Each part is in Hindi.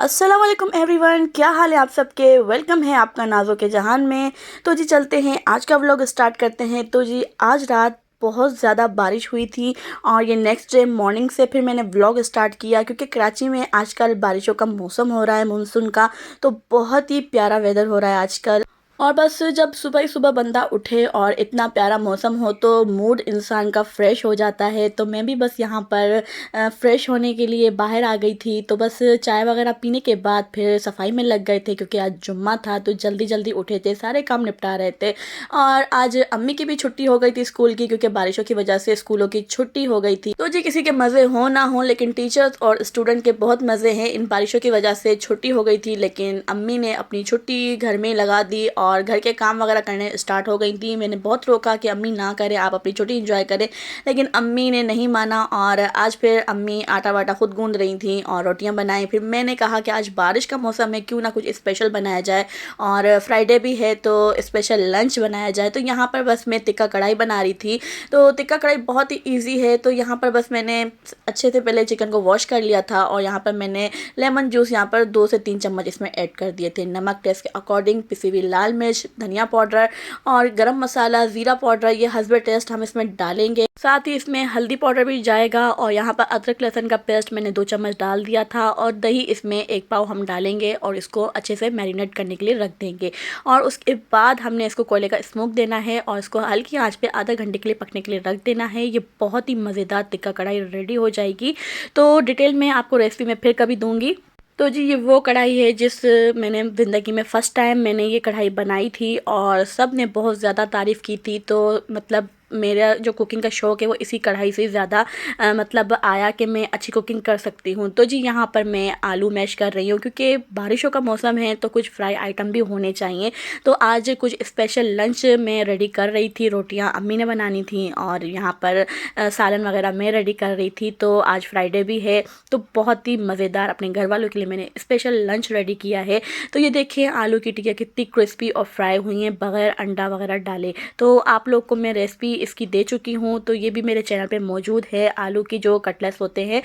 अस्सलाम वालेकुम एवरीवन, क्या हाल है आप सबके। वेलकम है आपका नाज़ों के जहान में। तो जी चलते हैं, आज का व्लॉग स्टार्ट करते हैं। तो जी आज रात बहुत ज़्यादा बारिश हुई थी और ये नेक्स्ट डे मॉर्निंग से फिर मैंने व्लॉग स्टार्ट किया, क्योंकि कराची में आजकल बारिशों का मौसम हो रहा है, मानसून का। तो बहुत ही प्यारा वेदर हो रहा है आजकल। और बस जब सुबह ही सुबह बंदा उठे और इतना प्यारा मौसम हो तो मूड इंसान का फ़्रेश हो जाता है। तो मैं भी बस यहाँ पर फ़्रेश होने के लिए बाहर आ गई थी। तो बस चाय वगैरह पीने के बाद फिर सफाई में लग गए थे, क्योंकि आज जुम्मा था तो जल्दी जल्दी उठे थे, सारे काम निपटा रहे थे। और आज अम्मी की भी छुट्टी हो गई थी स्कूल की, क्योंकि बारिशों की वजह से स्कूलों की छुट्टी हो गई थी। तो जी किसी के मज़े हो ना हो, लेकिन टीचर्स और स्टूडेंट के बहुत मज़े हैं। इन बारिशों की वजह से छुट्टी हो गई थी, लेकिन अम्मी ने अपनी छुट्टी घर में लगा दी और घर के काम वगैरह करने स्टार्ट हो गई थी। मैंने बहुत रोका कि अम्मी ना करें, आप अपनी छुट्टी एंजॉय करें, लेकिन अम्मी ने नहीं माना। और आज फिर अम्मी आटा वाटा खुद गूंद रही थी और रोटियां बनाई। फिर मैंने कहा कि आज बारिश का मौसम है, क्यों ना कुछ स्पेशल बनाया जाए, और फ्राइडे भी है तो स्पेशल लंच बनाया जाए। तो यहाँ पर बस मैं टिक्का कढ़ाई बना रही थी। तो टिक्का कढ़ाई बहुत ही ईजी है। तो यहाँ पर बस मैंने अच्छे से पहले चिकन को वॉश कर लिया था और यहाँ पर मैंने लेमन जूस यहाँ पर 2 से 3 चम्मच इसमें ऐड कर दिए थे। नमक टेस्ट के अकॉर्डिंग, पिसी हुई लाल मिर्च, धनिया पाउडर और गरम मसाला, ज़ीरा पाउडर, ये हस्बे टेस्ट हम इसमें डालेंगे। साथ ही इसमें हल्दी पाउडर भी जाएगा। और यहाँ पर अदरक लहसुन का पेस्ट मैंने 2 चम्मच डाल दिया था और दही इसमें 1 पाव हम डालेंगे और इसको अच्छे से मैरिनेट करने के लिए रख देंगे। और उसके बाद हमने इसको कोयले का स्मोक देना है और इसको हल्की आंच पे आधा घंटे के लिए पकने के लिए रख देना है। ये बहुत ही मज़ेदार टिक्का कढ़ाई रेडी हो जाएगी। तो डिटेल में आपको रेसिपी में फिर कभी दूंगी। तो जी ये वो कढ़ाई है जिस मैंने ज़िंदगी में फ़र्स्ट टाइम मैंने ये कढ़ाई बनाई थी और सब ने बहुत ज़्यादा तारीफ़ की थी। तो मतलब मेरा जो कुकिंग का शौक़ है वो इसी कढ़ाई से ज़्यादा मतलब आया कि मैं अच्छी कुकिंग कर सकती हूँ। तो जी यहाँ पर मैं आलू मैश कर रही हूँ, क्योंकि बारिशों का मौसम है तो कुछ फ्राई आइटम भी होने चाहिए। तो आज कुछ स्पेशल लंच मैं रेडी कर रही थी। रोटियाँ अम्मी ने बनानी थी और यहाँ पर सालन वगैरह मैं रेडी कर रही थी। तो आज फ्राइडे भी है तो बहुत ही मज़ेदार अपने घर वालों के लिए मैंने स्पेशल लंच रेडी किया है। तो ये देखिए आलू की टिक्कियाँ कितनी क्रिस्पी और फ्राई हुई हैं बग़ैर अंडा वगैरह डाले। तो आप लोग को मैं रेसिपी इसकी दे चुकी हूँ, तो ये भी मेरे चैनल पे मौजूद है, आलू की जो कटलेट्स होते हैं।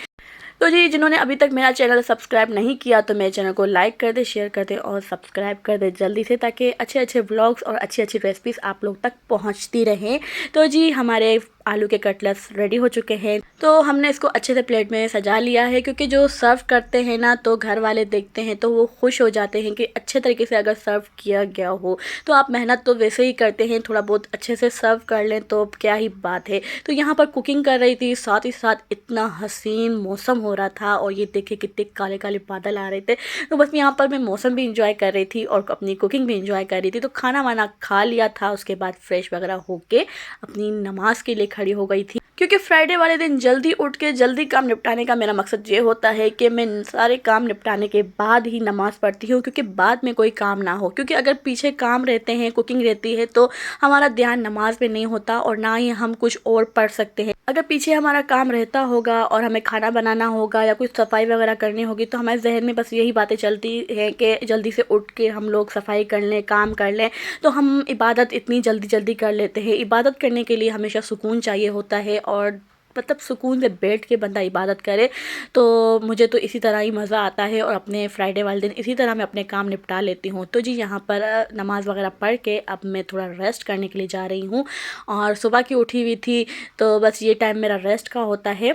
तो जी जिन्होंने अभी तक मेरा चैनल सब्सक्राइब नहीं किया तो मेरे चैनल को लाइक कर दे, शेयर कर दे और सब्सक्राइब कर दे जल्दी से, ताकि अच्छे अच्छे व्लॉग्स और अच्छी अच्छी रेसिपीज़ आप लोग तक पहुंचती रहें। तो जी हमारे आलू के कटलेट्स रेडी हो चुके हैं। तो हमने इसको अच्छे से प्लेट में सजा लिया है, क्योंकि जो सर्व करते हैं ना तो घर वाले देखते हैं तो वो खुश हो जाते हैं कि अच्छे तरीके से अगर सर्व किया गया हो। तो आप मेहनत तो वैसे ही करते हैं, थोड़ा बहुत अच्छे से सर्व कर लें तो क्या ही बात है। तो यहाँ पर कुकिंग कर रही थी, साथ ही साथ इतना हसीन मौसम हो रहा था और ये देखिए कितने काले काले बादल आ रहे थे। तो बस यहाँ पर मैं मौसम भी इंजॉय कर रही थी और अपनी कुकिंग भी इंजॉय कर रही थी। तो खाना वाना खा लिया था, उसके बाद फ्रेश वगैरह होके अपनी नमाज के लिए खड़ी हो गई थी, क्योंकि फ्राइडे वाले दिन जल्दी उठ के जल्दी काम निपटाने का मेरा मकसद ये होता है कि मैं सारे काम निपटाने के बाद ही नमाज़ पढ़ती हूँ, क्योंकि बाद में कोई काम ना हो। क्योंकि अगर पीछे काम रहते हैं, कुकिंग रहती है, तो हमारा ध्यान नमाज में नहीं होता और ना ही हम कुछ और पढ़ सकते हैं। अगर पीछे हमारा काम रहता होगा और हमें खाना बनाना होगा या कुछ सफाई वगैरह करनी होगी, तो हमारे जहन में बस यही बातें चलती हैं कि जल्दी से उठ के हम लोग सफाई कर लें, काम कर लें। तो हम इबादत इतनी जल्दी जल्दी कर लेते हैं। इबादत करने के लिए हमेशा सुकून चाहिए होता है और मतलब सुकून से बैठ के बंदा इबादत करे। तो मुझे तो इसी तरह ही मज़ा आता है और अपने फ्राइडे वाले दिन इसी तरह मैं अपने काम निपटा लेती हूँ। तो जी यहाँ पर नमाज़ वगैरह पढ़ के अब मैं थोड़ा रेस्ट करने के लिए जा रही हूँ और सुबह की उठी हुई थी, तो बस ये टाइम मेरा रेस्ट का होता है।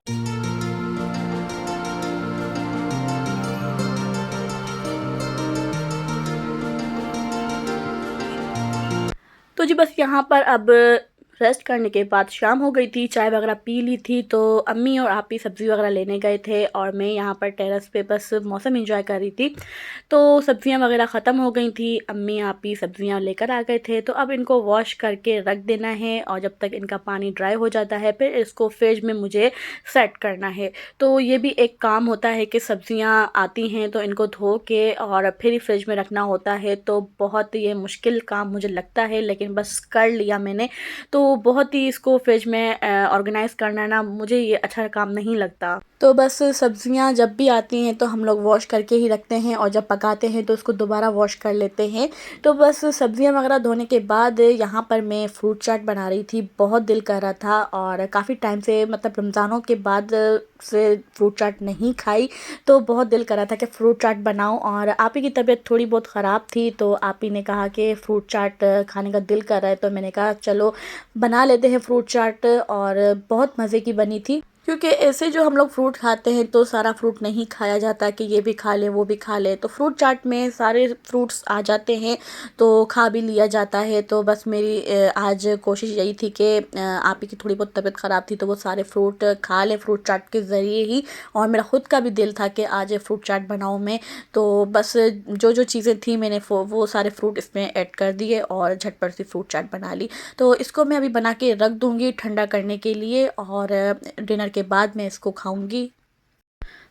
तो जी बस यहाँ पर अब रेस्ट करने के बाद शाम हो गई थी, चाय वगैरह पी ली थी। तो अम्मी और आप ही सब्ज़ी वगैरह लेने गए थे और मैं यहाँ पर टेरेस पे बस मौसम एंजॉय कर रही थी। तो सब्ज़ियाँ वगैरह ख़त्म हो गई थी, अम्मी आप ही सब्ज़ियाँ लेकर आ गए थे। तो अब इनको वॉश करके रख देना है और जब तक इनका पानी ड्राई हो जाता है फिर इसको फ्रिज में मुझे सेट करना है। तो ये भी एक काम होता है कि सब्ज़ियाँ आती हैं तो इनको धो के और फिर ही फ्रिज में रखना होता है। तो बहुत ये मुश्किल काम मुझे लगता है, लेकिन बस कर लिया मैंने। तो बहुत ही इसको फ्रिज में ऑर्गेनाइज़ करना ना मुझे ये अच्छा काम नहीं लगता। तो बस सब्ज़ियाँ जब भी आती हैं तो हम लोग वॉश करके ही रखते हैं और जब पकाते हैं तो उसको दोबारा वॉश कर लेते हैं। तो बस सब्ज़ियाँ वगैरह धोने के बाद यहाँ पर मैं फ्रूट चाट बना रही थी। बहुत दिल कर रहा था और काफ़ी टाइम से मतलब रमज़ानों के बाद से फ्रूट चाट नहीं खाई, तो बहुत दिल कर रहा था कि फ्रूट चाट बनाऊँ। और आप ही की तबीयत थोड़ी बहुत ख़राब थी तो आप ही ने कहा कि फ्रूट चाट खाने का दिल कर रहा है, तो मैंने कहा चलो बना लेते हैं फ्रूट चाट, और बहुत मज़े की बनी थी। क्योंकि ऐसे जो हम लोग फ्रूट खाते हैं तो सारा फ्रूट नहीं खाया जाता कि ये भी खा लें वो भी खा लें, तो फ्रूट चाट में सारे फ्रूट्स आ जाते हैं तो खा भी लिया जाता है। तो बस मेरी आज कोशिश यही थी कि आप ही की थोड़ी बहुत तबीयत ख़राब थी तो वो सारे फ्रूट खा लें फ्रूट चाट के ज़रिए ही, और मेरा ख़ुद का भी दिल था कि आज फ्रूट चाट बनाऊँ मैं। तो बस जो जो चीज़ें थी मैंने वो सारे फ्रूट इसमें ऐड कर दिए और झटपट सी फ्रूट चाट बना ली। तो इसको मैं अभी बना के रख दूँगी ठंडा करने के लिए, और डिनर के बाद मैं इसको खाऊंगी।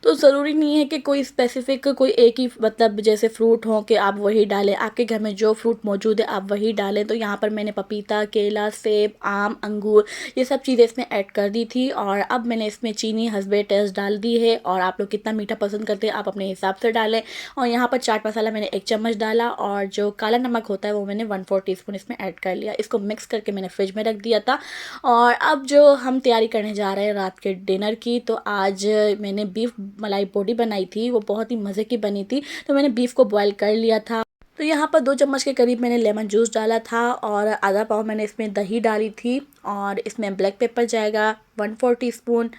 तो ज़रूरी नहीं है कि कोई स्पेसिफ़िक कोई एक ही मतलब जैसे फ्रूट हो कि आप वही डालें, आपके घर में जो फ्रूट मौजूद है आप वही डालें। तो यहाँ पर मैंने पपीता, केला, सेब, आम, अंगूर ये सब चीज़ें इसमें ऐड कर दी थी, और अब मैंने इसमें चीनी हसबे टेस्ट डाल दी है, और आप लोग कितना मीठा पसंद करते हैं आप अपने हिसाब से डालें। और यहाँ पर चाट मसाला मैंने 1 चम्मच डाला, और जो काला नमक होता है वो मैंने 1/4 टीस्पून इसमें ऐड कर लिया। इसको मिक्स करके मैंने फ्रिज में रख दिया था। और अब जो हम तैयारी करने जा रहे हैं रात के डिनर की, तो आज मैंने बीफ मलाई बोटी बनाई थी, वो बहुत ही मज़े की बनी थी। तो मैंने बीफ को बॉईल कर लिया था। तो यहाँ पर 2 चम्मच के करीब मैंने लेमन जूस डाला था, और आधा पाव मैंने इसमें दही डाली थी, और इसमें ब्लैक पेपर जाएगा 1/4 टीस्पून,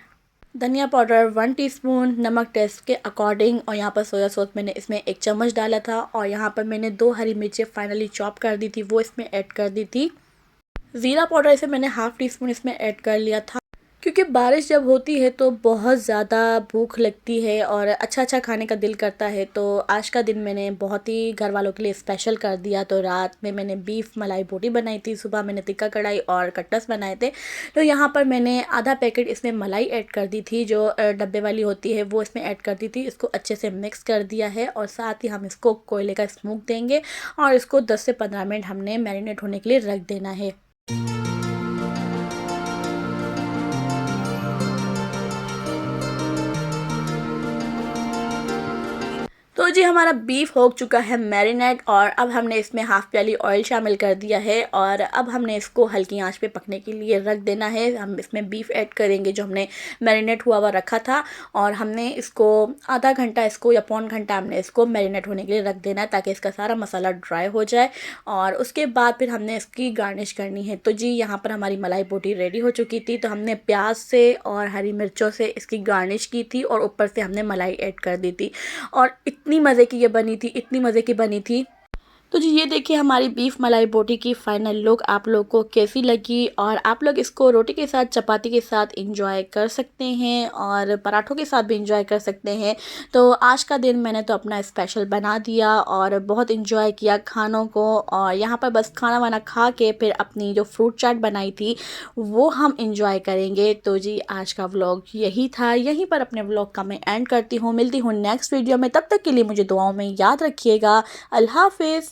धनिया पाउडर 1 टीस्पून, नमक टेस्ट के अकॉर्डिंग, और यहाँ पर सोया सॉस मैंने इसमें 1 चम्मच डाला था, और यहाँ पर मैंने 2 हरी मिर्चें फाइनली चॉप कर दी थी वो इसमें ऐड कर दी थी। ज़ीरा पाउडर इसे मैंने हाफ़ टी स्पून इसमें ऐड कर लिया था। क्योंकि बारिश जब होती है तो बहुत ज़्यादा भूख लगती है और अच्छा खाने का दिल करता है। तो आज का दिन मैंने बहुत ही घर वालों के लिए स्पेशल कर दिया। तो रात में मैंने बीफ मलाई बोटी बनाई थी, सुबह मैंने टिक्का कढ़ाई और कट्टस बनाए थे। तो यहाँ पर मैंने आधा पैकेट इसमें मलाई ऐड कर दी थी, जो डब्बे वाली होती है वो इसमें ऐड कर दी थी। इसको अच्छे से मिक्स कर दिया है, और साथ ही हम इसको कोयले का स्मोक देंगे, और इसको 10 से 15 मिनट हमने मैरिनेट होने के लिए रख देना है। तो जी हमारा बीफ हो चुका है मैरिनेट, और अब हमने इसमें हाफ़ प्याली ऑयल शामिल कर दिया है, और अब हमने इसको हल्की आंच पे पकने के लिए रख देना है। हम इसमें बीफ ऐड करेंगे जो हमने मैरिनेट हुआ रखा था, और हमने इसको आधा घंटा इसको या पौन घंटा हमने इसको मैरिनेट होने के लिए रख देना है ताकि इसका सारा मसाला ड्राई हो जाए, और उसके बाद फिर हमने इसकी गार्निश करनी है। तो जी यहाँ पर हमारी मलाई बोटी रेडी हो चुकी थी। तो हमने प्याज से और हरी मिर्चों से इसकी गार्निश की थी, और ऊपर से हमने मलाई ऐड कर दी थी, और इतनी मज़े की ये बनी थी, इतनी मज़े की बनी थी। तो जी ये देखिए हमारी बीफ मलाई बोटी की फ़ाइनल लुक आप लोग को कैसी लगी, और आप लोग इसको रोटी के साथ चपाती के साथ एंजॉय कर सकते हैं, और पराठों के साथ भी एंजॉय कर सकते हैं। तो आज का दिन मैंने तो अपना स्पेशल बना दिया और बहुत एंजॉय किया खानों को, और यहाँ पर बस खाना वाना खा के फिर अपनी जो फ्रूट चाट बनाई थी वो हम एंजॉय करेंगे। तो जी आज का व्लॉग यही था, यहीं पर अपने व्लॉग का मैं एंड करती हूँ। मिलती हूँ नेक्स्ट वीडियो में, तब तक के लिए मुझे दुआओं में याद रखिएगा। अल्लाह हाफ़िज़।